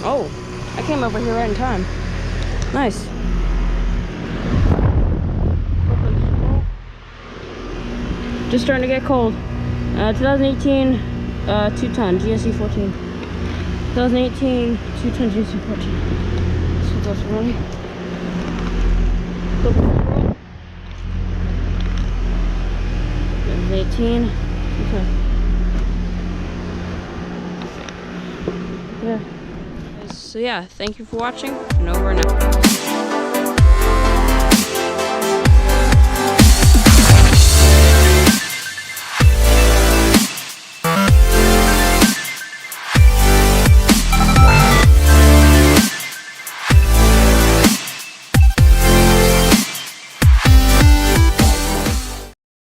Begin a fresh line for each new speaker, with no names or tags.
Oh, I came over here right in time. Nice. Just starting to get cold. 2018 2-ton GSZ14. 2018 2-ton GSZ14. This one's also running. 2018. Okay. Yeah. So yeah, thank you for watching, and over and out.